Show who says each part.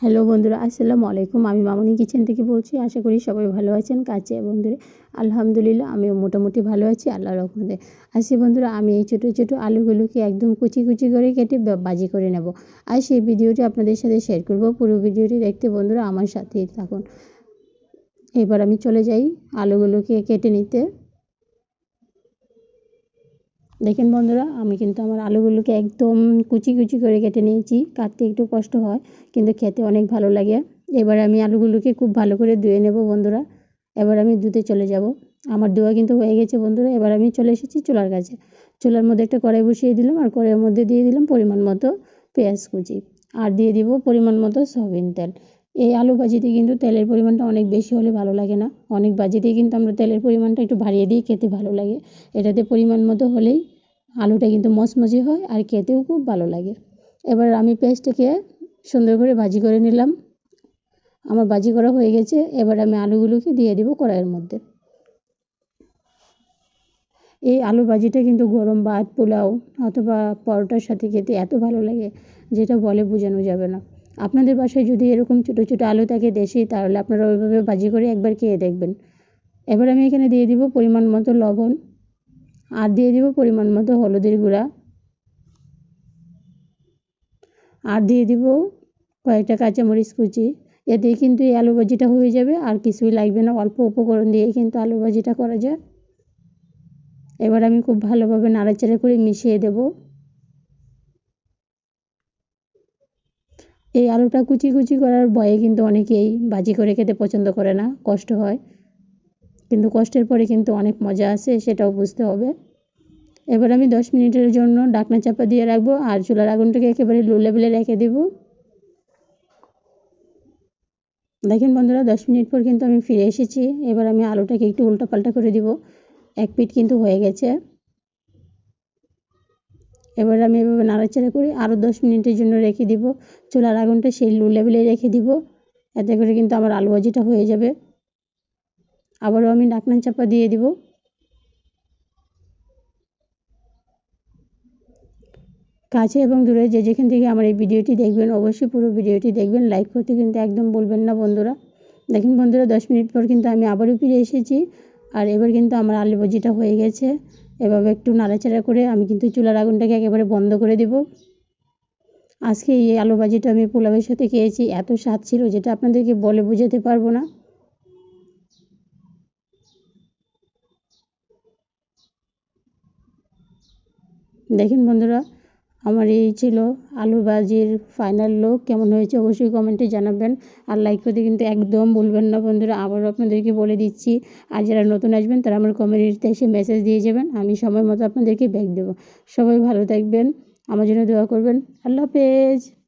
Speaker 1: Hello বন্ধুরা, আসসালামু আলাইকুম। আমি মামনি কিচেন থেকে বলছি। আশা করি সবাই ভালো আছেন। কাছে এবং দূরে আলহামদুলিল্লাহ আমিও মোটামুটি ভালো আছি আল্লাহর রহমতে। আসি বন্ধুরা, আমি এই ছোটো ছোটো আলুগুলোকে একদম কুচি কুচি করে কেটে ভাজি করে নেব। আর সেই ভিডিওটি আপনাদের সাথে শেয়ার করব। পুরো ভিডিওটি দেখতে বন্ধুরা আমার সাথেই থাকুন। এবার আমি চলে যাই আলুগুলোকে কেটে নিতে। দেখেন বন্ধুরা, আমি কিন্তু আমার আলুগুলোকে একদম কুচি কুচি করে কেটে নিয়েছি। কাটতে একটু কষ্ট হয় কিন্তু খেতে অনেক ভালো লাগে। এবার আমি আলুগুলোকে খুব ভালো করে ধুয়ে নেব বন্ধুরা। এবার আমি ধুতে চলে যাব। আমার ধোয়া কিন্তু হয়ে গেছে বন্ধুরা। এবার আমি চলে এসেছি চুলার কাছে। চুলার মধ্যে একটা কড়াই বসিয়ে দিলাম আর কড়াইয়ের মধ্যে দিয়ে দিলাম পরিমাণ মতো পেঁয়াজ কুচি আর দিয়ে দিব পরিমাণ মতো সয়াবিন তেল। এই আলু ভাজিতে কিন্তু তেলের পরিমাণটা অনেক বেশি হলে ভালো লাগে না। অনেক ভাজিতেই কিন্তু আমরা তেলের পরিমাণটা একটু বাড়িয়ে দিয়ে খেতে ভালো লাগে। এটাতে পরিমাণ মতো হলেই আলুটা কিন্তু মচমচে হয় আর খেতেও খুব ভালো লাগে। এবার আমি পেঁয়াজটাকে সুন্দর করে ভাজি করে নিলাম। আমার ভাজি করা হয়ে গেছে। এবার আমি আলুগুলোকে দিয়ে দিব কড়াইয়ের মধ্যে। এই আলু ভাজিটা কিন্তু গরম ভাত, পোলাও অথবা পরোটার সাথে খেতে এত ভালো লাগে যেটা বলে বোঝানো যাবে না। আপনাদের বাসায় যদি এরকম ছোটো ছোটো আলু থাকে দেশি, তাহলে আপনারা ওইভাবে ভাজি করে একবার খেয়ে দেখবেন। এবার আমি এখানে দিয়ে দিব পরিমাণ মতো লবণ আর দিয়ে দিব পরিমাণ মতো হলুদের গুঁড়া আর দিয়ে দিব কয়েকটা কাঁচামরিচ কুচি। এতেই কিন্তু এই আলু ভাজিটা হয়ে যাবে আর কিছুই লাগবে না। অল্প উপকরণ দিয়ে কিন্তু আলু ভাজিটা করা যায়। এবার আমি খুব ভালোভাবে নাড়াচাড়া করে মিশিয়ে দেব। এই আলুটা কুচি কুচি করার ভয়ে কিন্তু অনেকেই ভাজি করে খেতে পছন্দ করে না, কষ্ট হয়। কিন্তু কষ্টের পরে কিন্তু অনেক মজা আছে, সেটাও বুঝতে হবে। এবার আমি 10 মিনিটের জন্য ঢাকনা চাপা দিয়ে রাখবো আর চুলার আগুনটাকে একেবারে লো লেভেলে রেখে দেব। দেখেন বন্ধুরা, 10 মিনিট পর কিন্তু আমি ফিরে এসেছি। এবার আমি আলুটাকে একটু উল্টাপাল্টা করে দিব। এক পিঠ কিন্তু হয়ে গেছে। এবার আমি এভাবে নাড়াচাড়া করে আরও 10 মিনিটের জন্য রেখে দিব। চুলার আগুনটা সেই লো লেভেলে রেখে দিব। এতে করে কিন্তু আমার আলু ভাজিটা হয়ে যাবে। আবারও আমি ঢাকনা চাপা দিয়ে দিব। কাছে এবং দূরে যে যেখান থেকে আমার এই ভিডিওটি দেখবেন অবশ্যই পুরো ভিডিওটি দেখবেন। লাইক করতে কিন্তু একদম বলবেন না বন্ধুরা। দেখেন বন্ধুরা, 10 মিনিট পর কিন্তু আমি আবারও ফিরে এসেছি। আর এবার কিন্তু আমার আলু ভাজিটা হয়ে গেছে। এভাবে একটু নাড়াচাড়া করে আমি কিন্তু চুলার আগুনটাকে একেবারে বন্ধ করে দেব। আজকে এই আলু ভাজিটা আমি পোলাওয়ের সাথে খেয়েছি, এত স্বাদ ছিল যেটা আপনাদেরকে বলে বোঝাতে পারবো না। দেখেন বন্ধুরা, আমার এই ছিল আলু ভাজির ফাইনাল লুক। কেমন হয়েছে অবশ্যই কমেন্টে জানাবেন আর লাইক করতে কিন্তু একদম ভুলবেন না বন্ধুরা। আবারও আপনাদেরকে বলে দিচ্ছি, আর যারা নতুন আসবেন তারা আমার কমিউনিটিতে এসে মেসেজ দিয়ে যাবেন, আমি সময় মতো আপনাদেরকে ব্যাক দেবো। সবাই ভালো থাকবেন, আমার জন্য দোয়া করবেন। আল্লাহ হাফেজ।